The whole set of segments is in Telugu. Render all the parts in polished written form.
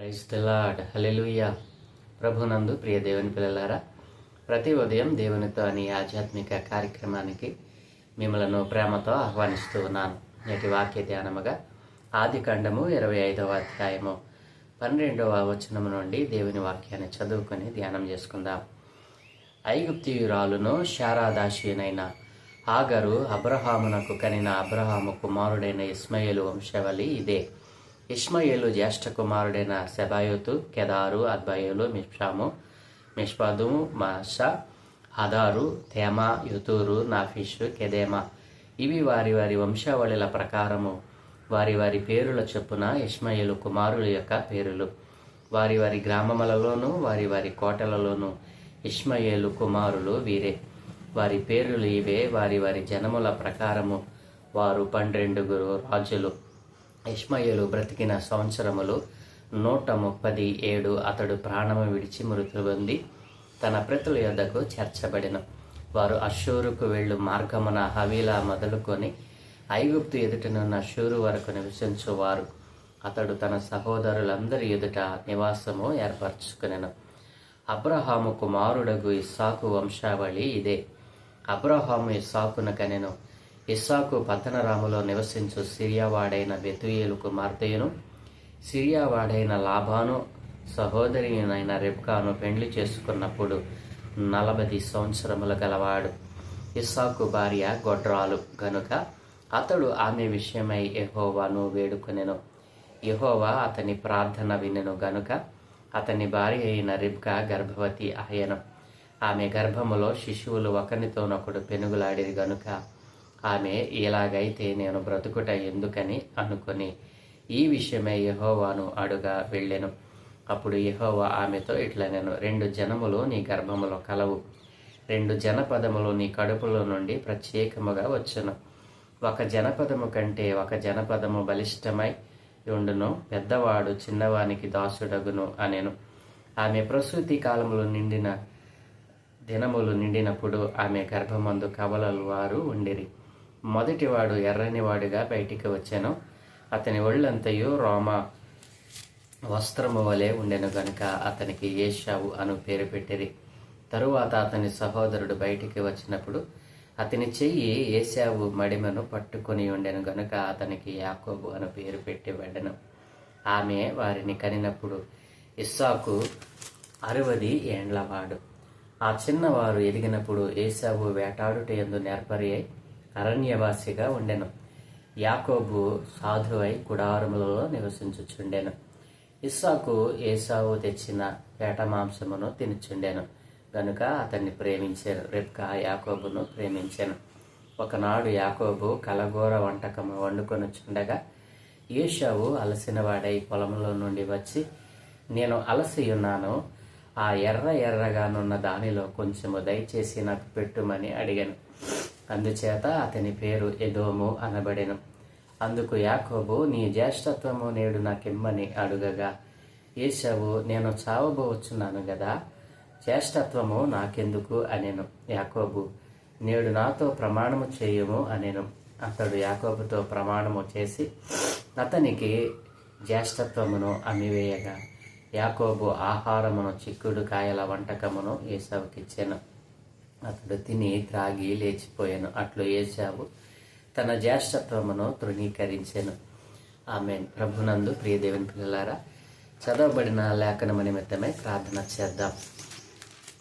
Praise the lord. హల్లెలూయా. ప్రభునందు ప్రియ దేవుని పిల్లలారా, ప్రతి ఉదయం దేవునితో అనే ఆధ్యాత్మిక కార్యక్రమానికి మిమ్మలను ప్రేమతో ఆహ్వానిస్తూ ఉన్నాను. నేటి వాక్య ధ్యానముగా ఆదికాండము 25వ అధ్యాయము 12వ వచనము నుండి దేవుని వాక్యాన్ని చదువుకొని ధ్యానం చేసుకుందాం. ఐగుప్తియురాలును శారాదాశియనైన హాగరు అబ్రహామునకు కనిన అబ్రహాము కుమారుడైన ఇస్మాయేలు వంశావళి ఇదే. ఇష్మాయేలు జ్యేష్ఠ కుమారుడైన సెబాయోతు, కెదారు, అద్బయేలు, మిష్పాము, మిష్పాదుము, మాషా, హదారు, తేమా, యుతూరు, నాఫీషు, కెదేమా. ఇవి వారి వారి వంశావళిల ప్రకారము వారి వారి పేరుల చొప్పున ఇష్మాయేలు కుమారుల యొక్క పేరులు. వారి వారి గ్రామములలోనూ వారి వారి కోటలలోనూ ఇష్మాయేలు కుమారులు వీరే. వారి పేరులు ఇవే. వారి వారి జనముల ప్రకారము వారు 12 రాజులు. ఇష్మాయేలు బ్రతికిన సంవత్సరములు 137. అతడు ప్రాణము విడిచి మృతి పొంది తన పితరుల యొద్దకు చేర్చబడిన. వారు అష్షూరుకు వెళ్ళు మార్గమున హవీలా మొదలుకొని ఐగుప్తు ఎదుటనున్న షూరు వరకు నివసించువారు. అతడు తన సహోదరులందరి ఎదుట నివాసము ఏర్పరచుకునెను. అబ్రహాము కుమారుడగు ఇస్సాకు వంశావళి ఇదే. అబ్రహాము ఇస్సాకును కనెను. ఇస్సాకు పద్దనరాములో నివసించు సిరియావాడైన బెతూయేలు కుమార్తెయును, సిరియావాడైన లాబాను సహోదరినైన రెబ్కాను పెండ్లి చేసుకున్నప్పుడు 40 సంవత్సరములు గలవాడు. ఇస్సాకు భార్య గొడ్రాలు గనుక అతడు ఆమె విషయమై యెహోవాను వేడుకొనెను. యెహోవా అతని ప్రార్థన వినెను గనుక అతని భార్య అయిన రెబ్కా గర్భవతి ఆయను. ఆమె గర్భములో శిశువులు ఒకరితోనొకడు పెనుగులాడిరి గనుక ఆమె ఇలాగైతే నేను బ్రతుకుట ఎందుకని అనుకొని ఈ విషయమై యెహోవాను అడుగా వెళ్ళెను. అప్పుడు యెహోవా ఆమెతో ఇట్లనెను, 2 జనములు నీ గర్భములో కలవు, 2 జనపదములు నీ కడుపులో నుండి ప్రత్యేకముగా వచ్చును. ఒక జనపదము కంటే ఒక జనపదము బలిష్టమై ఉండును, పెద్దవాడు చిన్నవానికి దాసుడగును అనెను. ఆమె ప్రసూతి కాలములు దినములు నిండినప్పుడు ఆమె గర్భమందు కవలలు వారు ఉండిరి. మొదటివాడు ఎర్రనివాడుగా బయటికి వచ్చెను. అతని ఒళ్ళంతయు రోమ వస్త్రము వలె ఉండెను గనుక అతనికి ఏశావు అను పేరు పెట్టిరి. తరువాత అతని సహోదరుడు బయటికి వచ్చినప్పుడు అతని చెయ్యి ఏశావు మడిమను పట్టుకొని ఉండెను గనుక అతనికి యాకోబు అను పేరు పెట్టబడెను. ఆమె వారిని కనినప్పుడు ఇస్సాకు 60 ఏండ్లవాడు. ఆ చిన్నవారు ఎదిగినప్పుడు ఏశావు వేటాడుట యందు నేర్పరి అయి అరణ్యవాసిగా ఉండెను. యాకోబు సాధువై గుడారములలో నివసించుచుండెను. ఇస్సాకు ఏశావు తెచ్చిన వేట మాంసమును తినుచుండెను గనుక అతన్ని ప్రేమించెను. రెబ్కా యాకోబును ప్రేమించెను. ఒకనాడు యాకోబు కలగూర వంటకము వండుకొనుచుండగా ఏశావు అలసినవాడై పొలంలో నుండి వచ్చి, నేను అలసియున్నాను, ఆ ఎర్రగానున్న దానిలో కొంచెము దయచేసి నాకు పెట్టుమని అడిగాను. అందుచేత అతని పేరు ఎదోము అనబడెను. అందుకు యాకోబు, నీ జ్యేష్ఠత్వము నేడు నాకిమ్మని అడుగగా ఏశావు, నేను చావబోచున్నాను గదా, జ్యేష్ఠత్వము నాకెందుకు అనెను. యాకోబు, నేడు నాతో ప్రమాణము చేయుము అనెను. అతడు యాకోబుతో ప్రమాణము చేసి అతనికి జ్యేష్ఠత్వమును అమ్మివేయగా యాకోబు ఆహారమును చిక్కుడు కాయల వంటకమును ఏశావుకిచ్చెను. అతడు తిని త్రాగి లేచిపోయాను. అట్లు ఏశావు తన జ్యేష్ఠత్వమును తృణీకరించెను. ఆమేన్. ప్రభునందు ప్రియ దేవుని పిల్లలారా, చదవబడిన లేఖనము నిమిత్తమై ప్రార్థన చేద్దాం.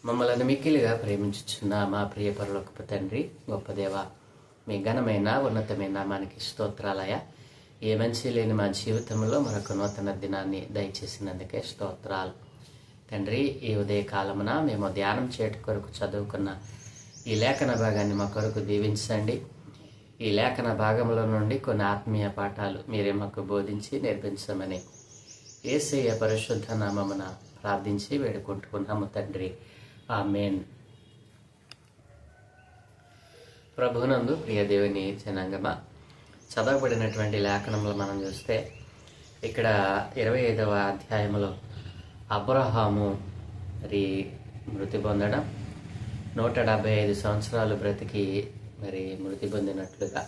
మమ్మల్ని మిక్కిలిగా ప్రేమించుచున్న మా ప్రియ పరలోకపు తండ్రి, గొప్ప దేవ, మీ ఘనమైన ఉన్నతమైన నామానికి స్తోత్రాలయ. ఏ మంచి లేని మా జీవితంలో మరొక నూతన దినాన్ని దయచేసినందుకే స్తోత్రాలు తండ్రి. ఈ ఉదయ కాలమున మేము ధ్యానం చేయట కొరకు చదువుకున్న ఈ లేఖన భాగాన్ని మా కొరకు దీవించండి. ఈ లేఖన భాగంలో నుండి కొన్ని ఆత్మీయ పాఠాలు మీరే మాకు బోధించి నేర్పించమని యేసయ్య పరిశుద్ధ నామమున ప్రార్థించి వేడుకుంటున్నాము తండ్రి. ఆమేన్. ప్రభునందు ప్రియ దేవుని జనాంగమా, చదవబడినటువంటి లేఖనంలో మనం చూస్తే ఇక్కడ 25వ అధ్యాయంలో అబ్రహాము మరి మృతి పొందడం, 175 సంవత్సరాలు బ్రతికి మరి మృతి పొందినట్లుగా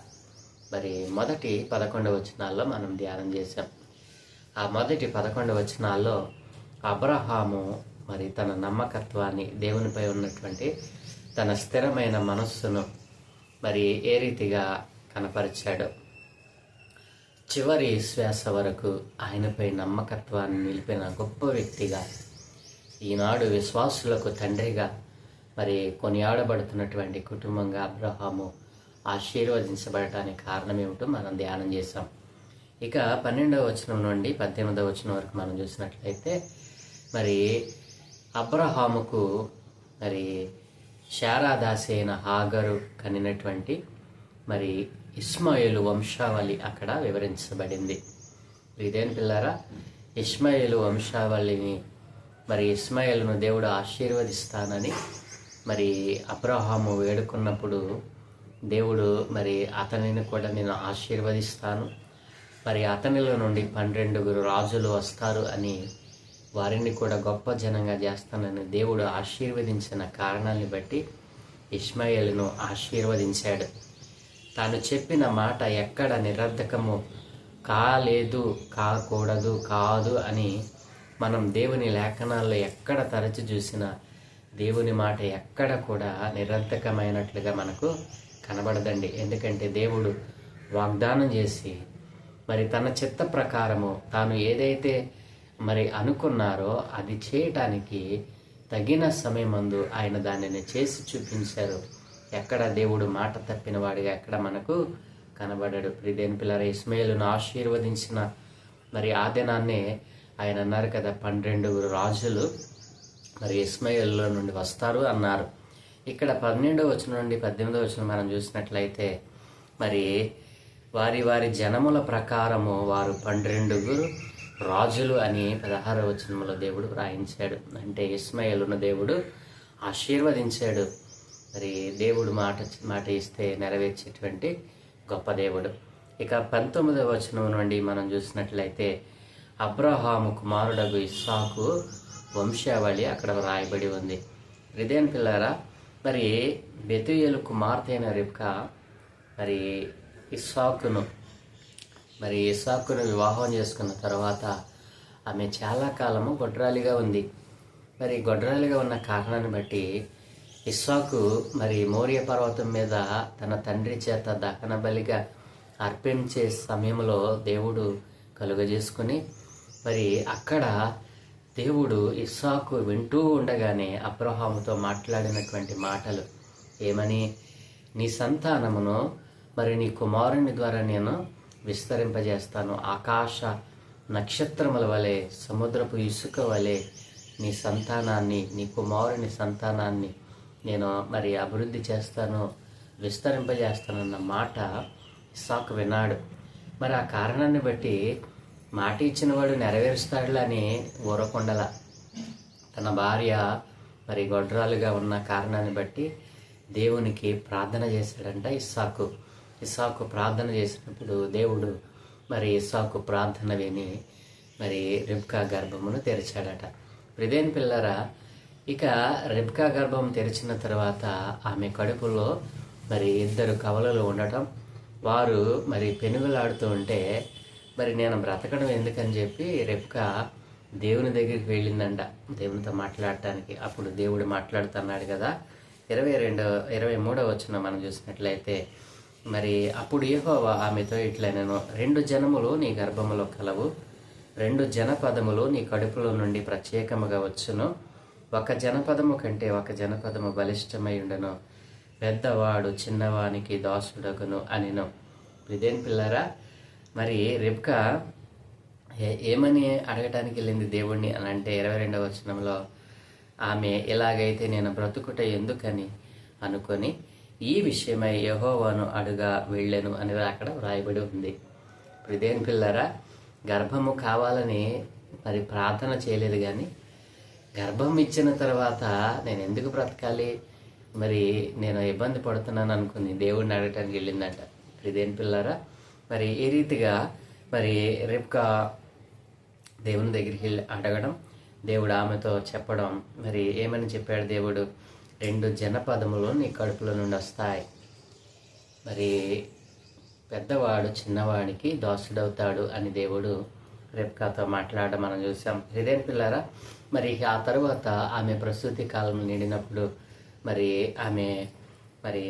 మరి మొదటి 11 వచనాల్లో మనం ధ్యానం చేశాం. ఆ మొదటి 11 వచనాల్లో అబ్రహాము మరి తన నమ్మకత్వాన్ని, దేవునిపై ఉన్నటువంటి తన స్థిరమైన మనస్సును మరి ఏ రీతిగా కనపరిచాడో, చివరి శ్వాస వరకు ఆయనపై నమ్మకత్వాన్ని నిలిపిన గొప్ప వ్యక్తిగా, ఈనాడు విశ్వాసులకు తండ్రిగా మరి కొనియాడబడుతున్నటువంటి కుటుంబంగా అబ్రహాము ఆశీర్వదించబడటానికి కారణం ఏమిటో మనం ధ్యానం చేసాం. ఇక 12వ వచనం నుండి 18వ వచనం వరకు మనం చూసినట్లయితే మరి అబ్రహాముకు మరి శారాదాసి అయిన హాగరు కనినటువంటి మరి ఇష్మాయేలు వంశావళి అక్కడ వివరించబడింది. ఇదేం పిల్లరా, ఇష్మాయేలు వంశావళిని మరి ఇష్మాయేలును దేవుడు ఆశీర్వదిస్తానని మరి అబ్రహాము వేడుకున్నప్పుడు దేవుడు మరి అతనిని కూడా నేను ఆశీర్వదిస్తాను, మరి అతనిలో నుండి 12 రాజులు వస్తారు అని, వారిని కూడా గొప్ప జనంగా చేస్తానని దేవుడు ఆశీర్వదించిన కారణాన్ని బట్టి ఇష్మాయేలును ఆశీర్వదించాడు. తాను చెప్పిన మాట ఎక్కడ నిరర్ధకము కాలేదు, కాకూడదు, కాదు అని మనం దేవుని లేఖనాల్లో ఎక్కడ తరచి చూసినా దేవుని మాట ఎక్కడ కూడా నిరర్ధకమైనట్లుగా మనకు కనబడదండి. ఎందుకంటే దేవుడు వాగ్దానం చేసి మరి తన చిత్త ప్రకారము తాను ఏదైతే మరి అనుకున్నారో అది చేయటానికి తగిన సమయమందు ఆయన దానిని చేసి చూపించారు. ఎక్కడ దేవుడు మాట తప్పిన వాడిగా ఎక్కడ మనకు కనబడాడు. ప్రియదేని పిల్లల, ఇష్మాయేలును ఆశీర్వదించిన మరి ఆ దినాన్నే ఆయన అన్నారు కదా, 12 రాజులు మరి ఇష్మాయేలులో నుండి వస్తారు అన్నారు. ఇక్కడ 12వ వచనం నుండి 18వ వచనం మనం చూసినట్లయితే మరి వారి వారి జనముల ప్రకారము వారు 12 రాజులు అని 16వ వచనంలో దేవుడు వ్రాయించాడు. అంటే ఇష్మాయేలును దేవుడు ఆశీర్వదించాడు. మరి దేవుడు మాట ఇస్తే నెరవేర్చేటువంటి గొప్ప దేవుడు. ఇక 19వ వచనం నుండి మనం చూసినట్లయితే అబ్రహాము కుమారుడగు ఇస్సాకు వంశావళి అక్కడ వ్రాయబడి ఉంది. హృదయం పిల్లారా, మరి బెతూయేలు కుమార్తె అయిన రిబ్కా మరి ఇస్సాకును వివాహం చేసుకున్న తర్వాత ఆమె చాలా కాలము గొడ్రాలిగా ఉంది. మరి గొడ్రాలిగా ఉన్న కారణాన్ని బట్టి ఇస్సాకు మరి మోరియా పర్వతం మీద తన తండ్రి చేత దహన బలిగా అర్పించే సమయంలో దేవుడు కలుగజేసుకుని మరి అక్కడ దేవుడు ఇస్సాకు వింటూ ఉండగానే అబ్రహాముతో మాట్లాడినటువంటి మాటలు ఏమని, నీ సంతానమును మరి నీ కుమారుని ద్వారా నేను విస్తరింపజేస్తాను, ఆకాశ నక్షత్రముల వలె, సముద్రపు ఇసుక వలె నీ సంతానాన్ని, నీ కుమారుని సంతానాన్ని నేను మరి అభివృద్ధి చేస్తాను, విస్తరింపజేస్తానన్న మాట ఇస్సాకు విన్నాడు. మరి ఆ కారణాన్ని బట్టి మాట ఇచ్చిన వాడు నెరవేరుస్తాడులే అని ఊరకొండల తన భార్య మరి గొడ్రాలుగా ఉన్న కారణాన్ని బట్టి దేవునికి ప్రార్థన చేశాడంట ఇస్సాకు ప్రార్థన చేసినప్పుడు దేవుడు మరి ఇస్సాకు ప్రార్థన విని మరి రిబ్కా గర్భమును తెరిచాడట. ప్రియదేని పిల్లరా, ఇక రిబ్కా గర్భం తెరిచిన తర్వాత ఆమె కడుపులో మరి 2 కవలలు ఉండటం, వారు మరి పెనుగులాడుతూ ఉంటే మరి నేను బ్రతకడం ఎందుకని చెప్పి రిబ్కా దేవుని దగ్గరికి వెళ్ళిందంట దేవునితో మాట్లాడటానికి. అప్పుడు దేవుడు మాట్లాడుతున్నాడు కదా, 23వ వచనం మనం చూసినట్లయితే మరి అప్పుడు యెహోవా ఆమెతో ఇట్లా, నేను 2 జనములు నీ గర్భములో కలవు, 2 జనపదములు నీ కడుపులో నుండి ప్రత్యేకముగా వచ్చును, ఒక జనపదము కంటే ఒక జనపదము బలిష్టమై ఉండను, పెద్దవాడు చిన్నవానికి దాసుడగును అనిను. ఇదేం పిల్లరా, మరి రిబ్కా ఏమని అడగటానికి వెళ్ళింది దేవుణ్ణి అని అంటే 22వ వచనంలో ఆమె ఎలాగైతే నేను బ్రతుకుట ఎందుకని అనుకొని ఈ విషయమై యెహోవాను అడుగా వెళ్ళెను అని అక్కడ వ్రాయబడి ఉంది. ఇదేం పిల్లరా, గర్భము కావాలని మరి ప్రార్థన చేయలేదు, కానీ గర్భం ఇచ్చిన తర్వాత నేను ఎందుకు బ్రతకాలి, మరి నేను ఇబ్బంది పడుతున్నాను అనుకుని దేవుడిని అడగటానికి వెళ్ళిందంట. ఇదేం పిల్లరా, మరి ఈ రీతిగా మరి రిబ్కా దేవుని దగ్గరికి వెళ్ళి అడగడం, దేవుడు ఆమెతో చెప్పడం, మరి ఏమని చెప్పాడు దేవుడు, 2 జనపదములు నీ కడుపులో నుండి వస్తాయి, మరి పెద్దవాడు చిన్నవాడికి దాసుడవుతాడు అని దేవుడు రెబ్కాతో మాట్లాడడం మనం చూసాం. ఇదేం పిల్లారా, మరి ఆ తర్వాత ఆమె ప్రసూతి కాలం నిండినప్పుడు మరి ఆమె మరి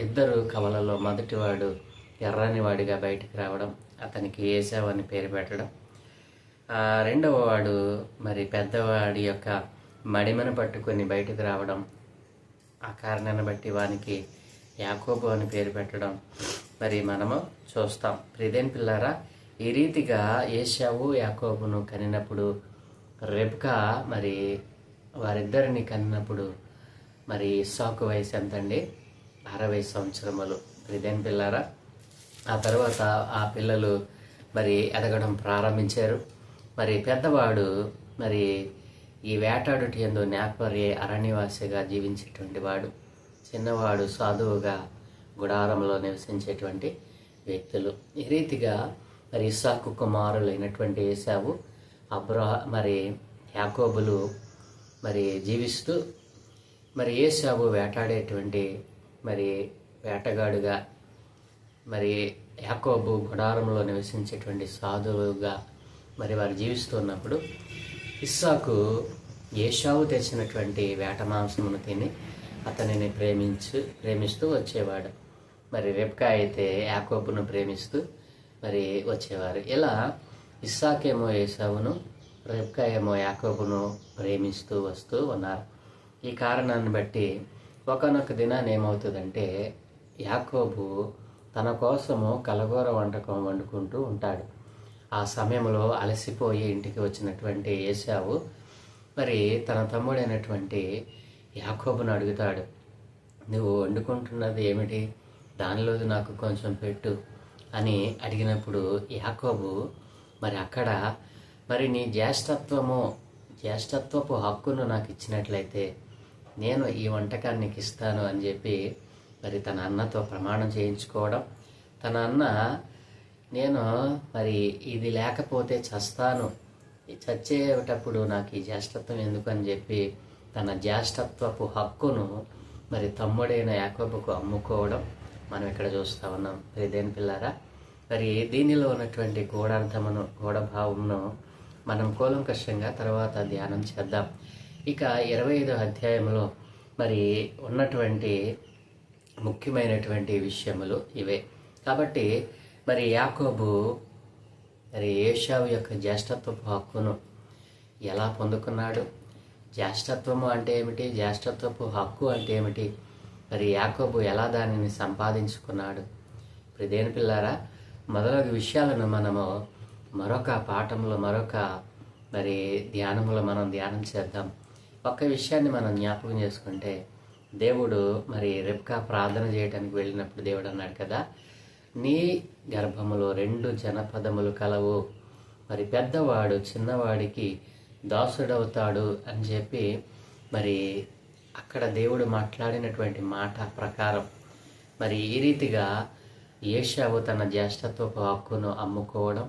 ఇద్దరు కవలలో మొదటివాడు ఎర్రని వాడిగా బయటికి రావడం, అతనికి ఏశావు అని పేరు పెట్టడం. రెండవ వాడు మరి పెద్దవాడి యొక్క మడిమను పట్టుకొని బయటకు రావడం, ఆ కారణాన్ని బట్టి వానికి యాకోబు అని పేరు పెట్టడం మరి మనము చూస్తాం. ప్రియదేని పిల్లారా, ఈ రీతిగా ఏశావు యాకోబును కనినప్పుడు రెబ్కా మరి వారిద్దరిని కనినప్పుడు మరి ఇస్సాకు వయసు ఎంతండి? 60 సంవత్సరములు. ప్రియదేని పిల్లారా, ఆ తర్వాత ఆ పిల్లలు మరి ఎదగడం ప్రారంభించారు. మరి పెద్దవాడు మరి ఈ వేటాడుటి యందు నేపర్యే అరణ్యవాసిగా జీవించేటువంటి వాడు, చిన్నవాడు సాధువుగా గుడారంలో నివసించేటువంటి వ్యక్తులు. ఈ రీతిగా మరి ఇస్సాకు కుమారులైనటువంటి ఏశావు, మరి యాకోబులు మరి జీవిస్తూ మరి ఏశావు వేటాడేటువంటి మరి వేటగాడుగా, మరి యాకోబు గుడారంలో నివసించేటువంటి సాధువుగా మరి వారు జీవిస్తున్నప్పుడు ఇస్సాకు ఏశావు తెచ్చినటువంటి వేట మాంసమును తిని అతనిని ప్రేమిస్తూ వచ్చేవాడు. మరి రెబ్కా అయితే యాకోబును ప్రేమిస్తూ మరి వచ్చేవారు. ఇలా ఇస్సాకేమో ఏశావును, రెబ్కా ఏమో యాకోబును ప్రేమిస్తూ వస్తూ ఉన్నారు. ఈ కారణాన్ని బట్టి ఒకనొక దినాన్ని ఏమవుతుందంటే, యాకోబు తన కోసము కలగూర వంటకం వండుకుంటూ ఉంటాడు. ఆ సమయంలో అలసిపోయి ఇంటికి వచ్చినటువంటి ఏశావు మరి తన తమ్ముడైనటువంటి యాకోబును అడుగుతాడు, నువ్వు వండుకుంటున్నది ఏమిటి? దానిలో నాకు కొంచెం పెట్టు అని అడిగినప్పుడు యాకోబు మరి అక్కడ మరి నీ జ్యేష్ఠత్వపు హక్కును నాకు ఇచ్చినట్లయితే నేను ఈ వంటకాన్ని నీకు ఇస్తాను అని చెప్పి మరి తన అన్నతో ప్రమాణం చేయించుకోవడం. తన అన్న, నేను మరి ఇది లేకపోతే చస్తాను, చచ్చేటప్పుడు నాకు ఈ జ్యేష్ఠత్వం ఎందుకు అని చెప్పి తన జ్యేష్ఠత్వపు హక్కును మరి తమ్ముడైన యాకోబుకు అమ్ముకోవడం మనం ఇక్కడ చూస్తూ ఉన్నాం. ప్రియదేని పిల్లారా, మరి దీనిలో ఉన్నటువంటి గూఢభావమును మనం కూలంకషంగా తర్వాత ధ్యానం చేద్దాం. ఇక 25వ అధ్యాయంలో మరి ఉన్నటువంటి ముఖ్యమైనటువంటి విషయములు ఇవే. కాబట్టి మరి యాకోబు మరి ఏశావు యొక్క జ్యేష్ఠత్వపు హక్కును ఎలా పొందుకున్నాడు? జ్యేష్ఠత్వము అంటే ఏమిటి? జ్యేష్ఠత్వపు హక్కు అంటే ఏమిటి? మరి యాకోబు ఎలా దానిని సంపాదించుకున్నాడు? ప్రియదేని పిల్లారా, మొదలగు విషయాలను మనము మరొక పాఠంలో మరి ధ్యానంలో మనం ధ్యానం చేద్దాం. ఒక్క విషయాన్ని మనం జ్ఞాపకం చేసుకుంటే, దేవుడు మరి రెబ్కా ప్రార్థన చేయడానికి వెళ్ళినప్పుడు దేవుడు అన్నాడు కదా, నీ గర్భములో 2 జనపదములు కలవు, మరి పెద్దవాడు చిన్నవాడికి దాసుడవుతాడు అని చెప్పి మరి అక్కడ దేవుడు మాట్లాడినటువంటి మాట ప్రకారం మరి ఈ రీతిగా ఏశావు తన జ్యేష్ఠత్వపు హక్కును అమ్ముకోవడం,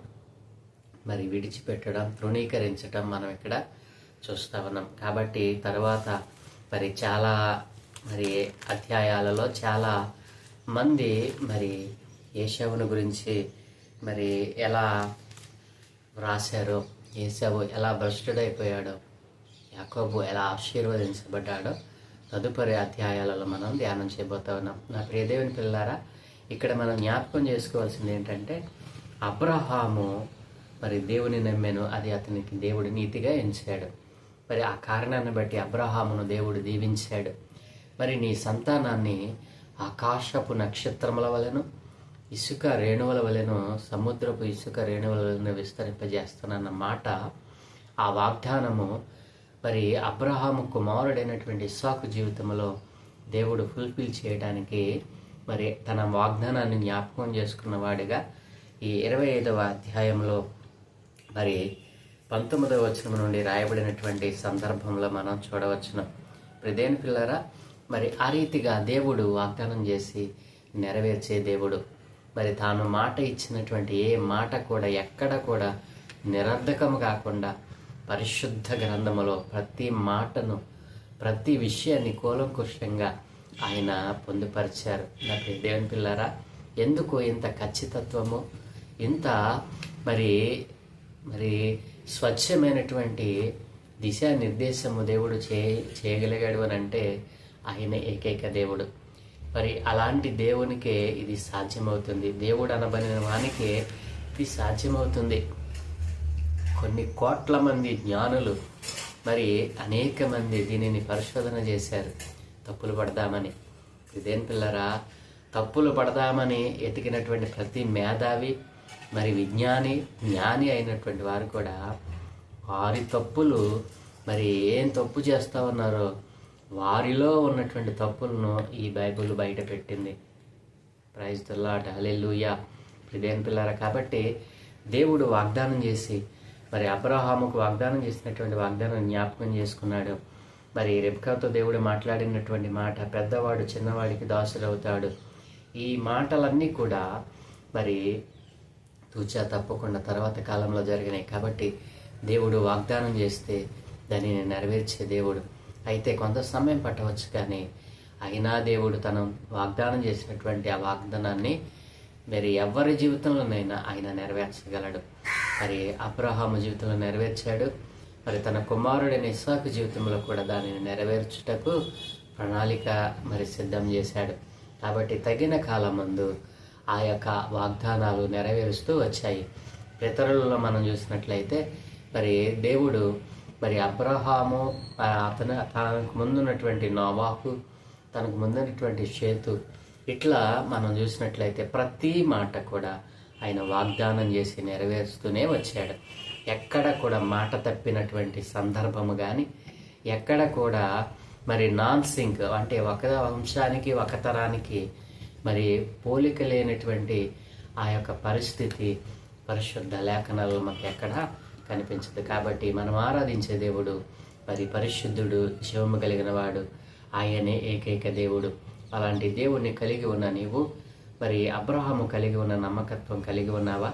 మరి విడిచిపెట్టడం, తృణీకరించడం మనం ఇక్కడ చూస్తూ ఉన్నాం. కాబట్టి తర్వాత మరి చాలా మరి అధ్యాయాలలో చాలా మంది మరి ఏశావును గురించి మరి ఎలా వ్రాశారో, ఏశావు ఎలా భ్రష్టుడైపోయాడో, యాకోబు ఎలా ఆశీర్వదించబడ్డాడో తదుపరి అధ్యాయాలలో మనం ధ్యానం చేయబోతా ఉన్నాం. నా ప్రియదేవుని పిల్లారా, ఇక్కడ మనం జ్ఞాపకం చేసుకోవాల్సింది ఏంటంటే, అబ్రహాము మరి దేవుని నమ్మెను, అది అతనికి దేవుడు నీతిగా ఎంచాడు. మరి ఆ కారణాన్ని బట్టి అబ్రహామును దేవుడు దీవించాడు. మరి నీ సంతానాన్ని ఆకాశపు నక్షత్రముల వలెను, ఇసుక రేణువుల వలెను, సముద్రపు ఇసుక రేణువుల వలెను విస్తరింపజేస్తానన్న మాట, ఆ వాగ్దానము మరి అబ్రహాము కుమారుడైనటువంటి ఇస్సాకు జీవితంలో దేవుడు ఫుల్ఫిల్ చేయడానికి మరి తన వాగ్దానాన్ని జ్ఞాపకం చేసుకున్న వాడిగా ఈ 25వ అధ్యాయంలో మరి 19వ వచనం నుండి రాయబడినటువంటి సందర్భంలో మనం చూడవచ్చును. ప్రియదేని పిల్లరా, మరి ఆ రీతిగా దేవుడు వాగ్దానం చేసి నెరవేర్చే దేవుడు. మరి తాను మాట ఇచ్చినటువంటి ఏ మాట కూడా ఎక్కడ కూడా నిరర్ధకం కాకుండా పరిశుద్ధ గ్రంథములో ప్రతి మాటను, ప్రతి విషయాన్ని కూలంకుషంగా ఆయన పొందుపరిచారు. నా దేవుని పిల్లారా, ఎందుకు ఇంత ఖచ్చితత్వము, ఇంత మరి మరి స్వచ్ఛమైనటువంటి దిశానిర్దేశము దేవుడు చేయగలిగాడు అని అంటే ఆయన ఏకైక దేవుడు. మరి అలాంటి దేవునికే ఇది సాధ్యమవుతుంది. దేవుడు అనబడిన వానికే ఇది సాధ్యమవుతుంది. కొన్ని కోట్ల మంది జ్ఞానులు మరి అనేక మంది దీనిని పరిశోధన చేశారు తప్పులు పడదామని. ఇదేం పిల్లరా, తప్పులు పడదామని ఎతికినటువంటి ప్రతి మేధావి మరి జ్ఞాని అయినటువంటి వారు కూడా వారి తప్పులు మరి ఏం తప్పు చేస్తూ ఉన్నారో వారిలో ఉన్నటువంటి తప్పులను ఈ బైబిల్ బయట పెట్టింది. ప్రైజ్ ది లార్డ్, హల్లెలూయా. ఇదేం పిల్లరా, కాబట్టి దేవుడు వాగ్దానం చేసి మరి అబ్రహాముకు వాగ్దానం చేసినటువంటి వాగ్దానం జ్ఞాపకం చేసుకున్నాడు. మరి రెబ్కాతో దేవుడు మాట్లాడినటువంటి మాట, పెద్దవాడు చిన్నవాడికి దాసుడవుతాడు. ఈ మాటలన్నీ కూడా మరి తూచా తప్పకుండా తర్వాత కాలంలో జరిగినాయి. కాబట్టి దేవుడు వాగ్దానం చేస్తే దానిని నెరవేర్చే దేవుడు. అయితే కొంత సమయం పట్టవచ్చు, కానీ అయినా దేవుడు తను వాగ్దానం చేసినటువంటి ఆ వాగ్దానాన్ని మరి ఎవరి జీవితంలోనైనా ఆయన నెరవేర్చగలడు. మరి అబ్రహాము జీవితంలో నెరవేర్చాడు. మరి తన కుమారుడైన ఇస్సాకు జీవితంలో కూడా దానిని నెరవేర్చుటకు ప్రణాళిక మరి సిద్ధం చేశాడు. కాబట్టి తగిన కాలం ముందు ఆ యొక్క వాగ్దానాలు నెరవేరుస్తూ వచ్చాయి. పితరులలో మనం చూసినట్లయితే మరి దేవుడు మరి అబ్రహాము, తనకు ముందున్నటువంటి నోవాహు, తనకు ముందున్నటువంటి షేతు, ఇట్లా మనం చూసినట్లయితే ప్రతి మాట కూడా ఆయన వాగ్దానం చేసి నెరవేరుస్తూనే వచ్చాడు. ఎక్కడ కూడా మాట తప్పినటువంటి సందర్భము కానీ, ఎక్కడ కూడా మరి నాన్ సింక్ అంటే ఒక వంశానికి ఒక తరానికి మరి పోలిక లేనటువంటి ఆ యొక్క పరిస్థితి పరిశుద్ధ లేఖనాల్లో మనకు ఎక్కడ కనిపించదు. కాబట్టి మనం ఆరాధించే దేవుడు మరి పరిశుద్ధుడు, శివము కలిగిన వాడు, ఆయనే ఏకైక దేవుడు. అలాంటి దేవుణ్ణి కలిగి ఉన్న నీవు మరి అబ్రహాము కలిగి ఉన్న నమ్మకత్వం కలిగి ఉన్నావా?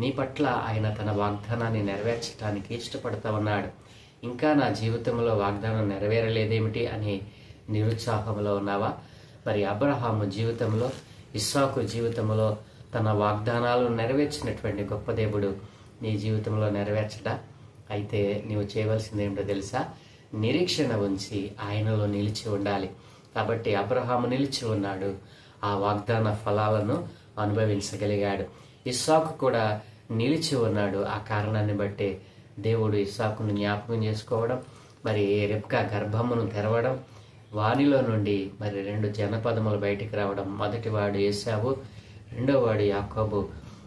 నీ పట్ల ఆయన తన వాగ్దానాన్ని నెరవేర్చడానికి ఇష్టపడతా ఉన్నాడు. ఇంకా నా జీవితంలో వాగ్దానం నెరవేరలేదేమిటి అని నిరుత్సాహంలో ఉన్నావా? మరి అబ్రహాము జీవితంలో, ఇస్సాకు జీవితంలో తన వాగ్దానాలు నెరవేర్చినటువంటి గొప్ప దేవుడు నీ జీవితంలో నెరవేర్చడా? అయితే నీవు చేయవలసింది ఏమిటో తెలుసా? నిరీక్షణ ఉంచి ఆయనలో నిలిచి ఉండాలి. కాబట్టి అబ్రహాము నిలిచి ఉన్నాడు, ఆ వాగ్దాన ఫలాలను అనుభవించగలిగాడు. ఇస్సాకు కూడా నిలిచి ఉన్నాడు. ఆ కారణాన్ని బట్టి దేవుడు ఇస్సాకును జ్ఞాపకం చేసుకోవడం, మరి రెబ్కా గర్భమును తెరవడం, వానిలో నుండి మరి 2 జనపదములు బయటికి రావడం. మొదటివాడు ఏశావు, రెండోవాడు యాకోబు.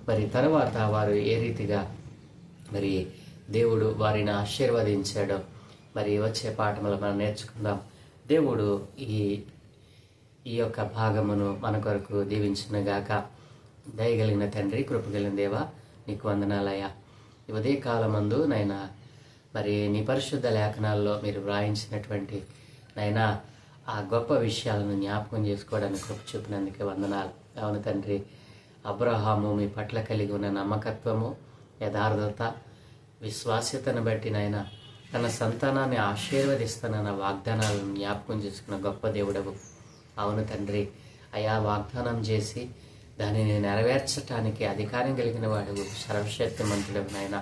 మరి తర్వాత వారు ఏ రీతిగా మరి దేవుడు వారిని ఆశీర్వదించాడో మరి వచ్చే పాఠములు మనం నేర్చుకుందాం. దేవుడు ఈ యొక్క భాగమును మన కొరకు దీవించునుగాక. దయగలిగిన తండ్రి, కృపగలిగిన దేవా, నీకు వందనాలయ్యా. ఈ ఉదయ కాలమందు నైనా మరి నీ పరిశుద్ధ లేఖనాల్లో మీరు వ్రాయించినటువంటి నైనా ఆ గొప్ప విషయాలను జ్ఞాపకం చేసుకోవడానికి కృప చూపినందుకే వందనాలు. అవును తండ్రి, అబ్రహాము మీ పట్ల కలిగి ఉన్న నమ్మకత్వము, యథార్థత, విశ్వాస్యతను బట్టి నాయన తన సంతానాన్ని ఆశీర్వదిస్తానన్న వాగ్దానాలను జ్ఞాపకం చేసుకున్న గొప్ప దేవుడవు. అవును తండ్రి, అయా వాగ్దానం చేసి దానిని నెరవేర్చడానికి అధికారం కలిగిన వాడు సర్వశక్తిమంతుడు నాయన.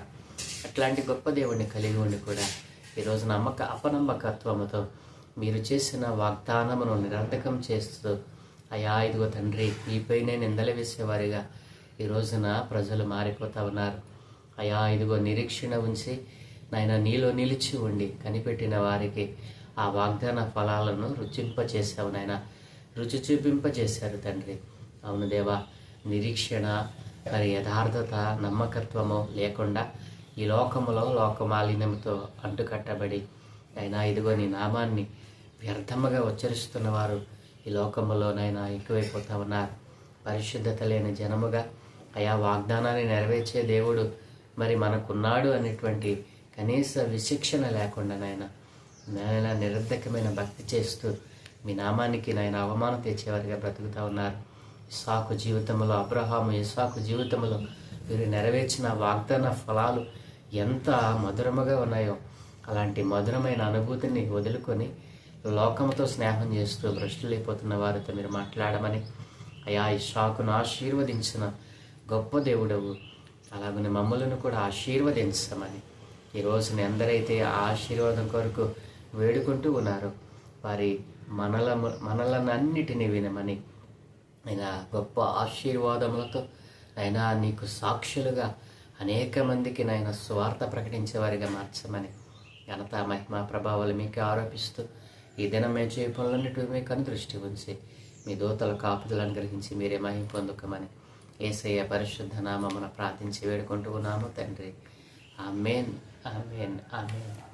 అట్లాంటి గొప్ప దేవుడిని కలిగి ఉండి కూడా ఈరోజు అపనమ్మకత్వముతో మీరు చేసిన వాగ్దానమును నిరర్ధకం చేస్తూ అయా ఇదిగో తండ్రి మీపైనే నిందలు వేసేవారిగా ఈ రోజున ప్రజలు మారిపోతా ఉన్నారు. అయా ఇదిగో నిరీక్షణ ఉంచి నాయన నీలో నిలిచి ఉండి కనిపెట్టిన వారికి ఆ వాగ్దాన ఫలాలను రుచింపచేసావు నాయన, రుచి చూపింపజేశారు తండ్రి. అవును దేవా, నిరీక్షణ మరి యథార్థత, నమ్మకత్వము లేకుండా ఈ లోకములో లోకమాలిన్యంతో అంటుకట్టబడి అయినా ఇదిగో నీ నామాన్ని వ్యర్థముగా ఉచ్చరిస్తున్న వారు ఈ లోకములోనైనా ఎక్కువైపోతా ఉన్నారు. పరిశుద్ధత లేని జనముగా అయా వాగ్దానాన్ని నెరవేర్చే దేవుడు మరి మనకున్నాడు అనేటువంటి కనీస విశిక్షణ లేకుండా నాయన నిరర్ధకమైన భక్తి చేస్తూ మీ నామానికి నాయన అవమానం తెచ్చేవారిగా బ్రతుకుతా ఉన్నారు. ఇస్సాకు జీవితంలో, అబ్రహాము ఇస్సాకు జీవితంలో వీరు నెరవేర్చిన వాగ్దాన ఫలాలు ఎంత మధురముగా ఉన్నాయో అలాంటి మధురమైన అనుభూతిని వదులుకొని లోకంతో స్నేహం చేస్తూ భ్రష్టులైపోతున్న వారితో మీరు మాట్లాడమని అయా ఇస్సాకును ఆశీర్వదించిన గొప్ప దేవుడవు. అలాగనే మమ్మలను కూడా ఆశీర్వదించమని ఈ రోజున ఎందరైతే ఆ ఆశీర్వాదం కొరకు వేడుకుంటూ ఉన్నారో వారి మనలన్నిటినీ వినమని అయినా గొప్ప ఆశీర్వాదములతో అయినా నీకు సాక్షులుగా అనేక మందికి నాయన స్వార్థ ప్రకటించే వారిగా మార్చమని ఘనత మహిమ ప్రభావాలు మీకు ఆరోపిస్తూ ఈ దినం మేము చేయ పనులన్నిటి మీకు దృష్టి ఉంచి మీ దూతల కాపుదలను గ్రహించి మీరే మహిమ పొందుకోమని యేసయ్య పరిశుద్ధ నామమున ప్రార్థించి వేడుకుంటూ ఉన్నాము తండ్రి. ఆమేన్, ఆమేన్, ఆమేన్.